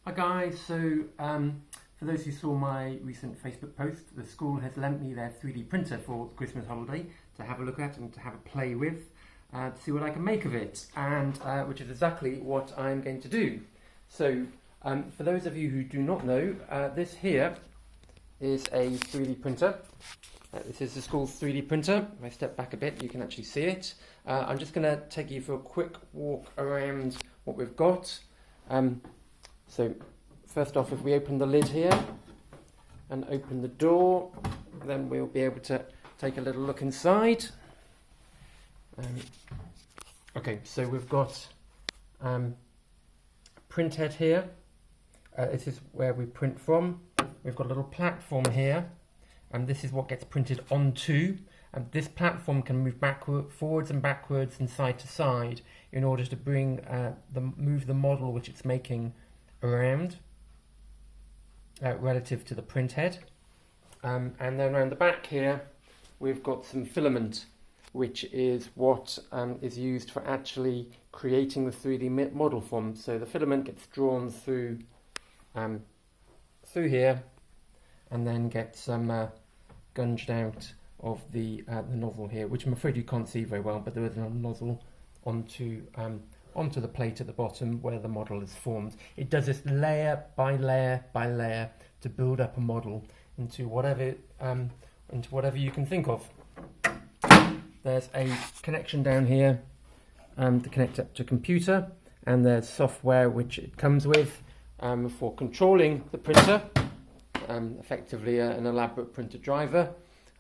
Hi guys, for those who saw my recent Facebook post, the school has lent me their 3D printer for the Christmas holiday to have a look at and to have a play with, to see what I can make of it, and which is exactly what I'm going to do. So, for those of you who do not know, this here is a 3D printer. This is the school's 3D printer. If I step back a bit, you can actually see it. I'm just going to take you for a quick walk around what we've got. So first off, if we open the lid here and open the door, then we'll be able to take a little look inside. Okay, so we've got a print head here. This is where we print from. We've got a little platform here, and this is what gets printed onto. And this platform can move forwards and backwards and side to side in order to bring move the model which it's making around relative to the print head. And then around the back here we've got some filament, which is what is used for actually creating the 3D model from. So the filament gets drawn through here and then gets gunged out of the nozzle here, which I'm afraid you can't see very well, but there is a nozzle onto the plate at the bottom where the model is formed. It does this layer by layer by layer to build up a model into whatever you can think of. There's a connection down here to connect up to a computer, and there's software which it comes with for controlling the printer, effectively an elaborate printer driver.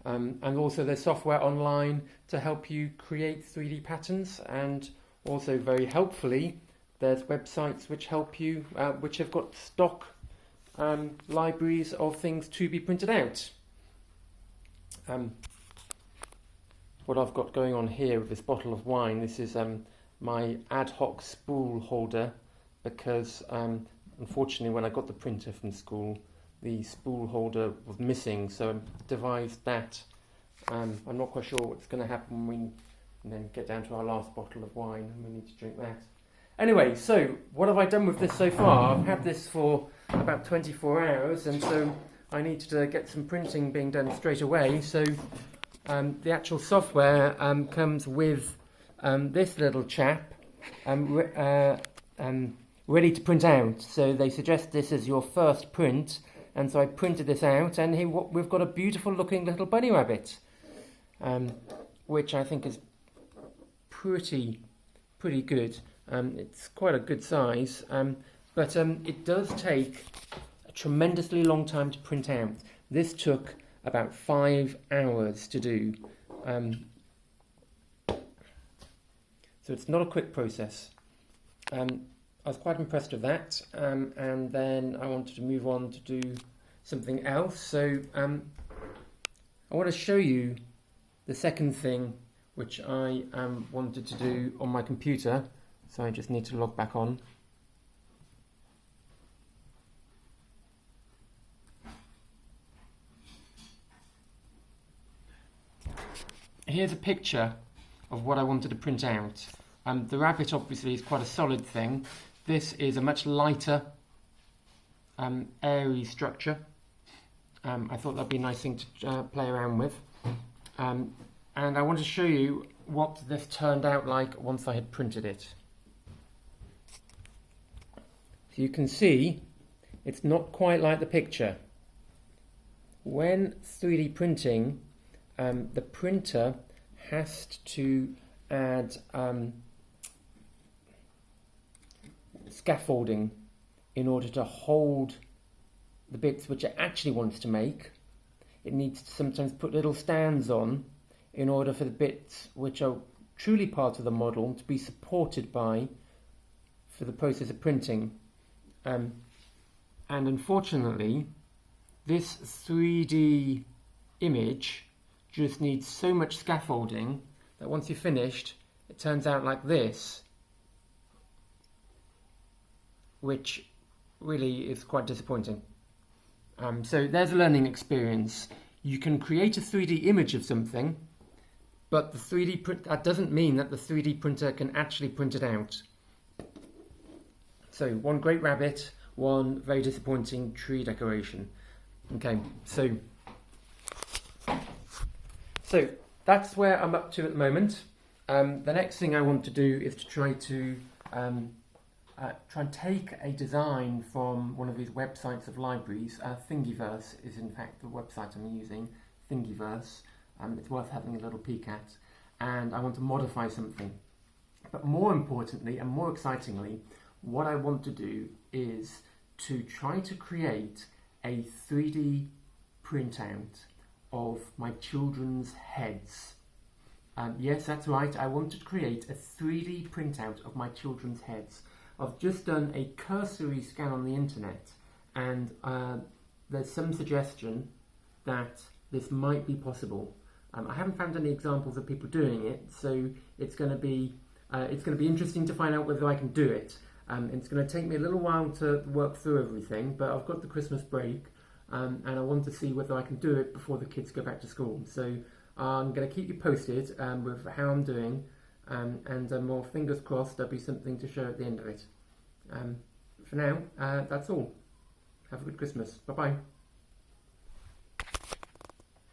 And also there's software online to help you create 3D patterns, and also very helpfully there's websites which help you, which have got stock libraries of things to be printed out. What I've got going on here with this bottle of wine, this is my ad hoc spool holder, because unfortunately when I got the printer from school, the spool holder was missing, so I devised that. I'm not quite sure what's going to happen when we then get down to our last bottle of wine and we need to drink that. Anyway, so what have I done with this so far? I've had this for about 24 hours, and so I needed to get some printing being done straight away. So the actual software comes with this little chap ready to print out. So they suggest this as your first print. And so I printed this out, and here we've got a beautiful looking little bunny rabbit, which I think is pretty good. It's quite a good size, but it does take a tremendously long time to print out. This took about 5 hours to do. So it's not a quick process. I was quite impressed with that, and then I wanted to move on to do something else. So I want to show you the second thing which I wanted to do on my computer. So I just need to log back on. Here's a picture of what I wanted to print out. The rabbit obviously is quite a solid thing. This is a much lighter, airy structure. I thought that'd be a nice thing to play around with. And I want to show you what this turned out like once I had printed it. So you can see it's not quite like the picture. When 3D printing, the printer has to add scaffolding in order to hold the bits which it actually wants to make. It needs to sometimes put little stands on in order for the bits which are truly part of the model to be supported by for the process of printing. And unfortunately, this 3D image just needs so much scaffolding that once you're finished, it turns out like this, which really is quite disappointing. So there's a learning experience. You can create a 3D image of something, but the 3D print, that doesn't mean that the 3D printer can actually print it out. So one great rabbit, one very disappointing tree decoration. Okay, so that's where I'm up to at the moment. The next thing I want to do is to try and take a design from one of these websites of libraries. Thingiverse is in fact the website I'm using, Thingiverse. It's worth having a little peek at. And I want to modify something. But more importantly and more excitingly, what I want to do is to try to create a 3D printout of my children's heads. Yes, that's right, I want to create a 3D printout of my children's heads. I've just done a cursory scan on the internet, and there's some suggestion that this might be possible. I haven't found any examples of people doing it, so it's going to be interesting to find out whether I can do it. It's going to take me a little while to work through everything, but I've got the Christmas break, and I want to see whether I can do it before the kids go back to school. So I'm going to keep you posted with how I'm doing, and more fingers crossed there'll be something to show at the end of it. For now, that's all. Have a good Christmas. Bye-bye.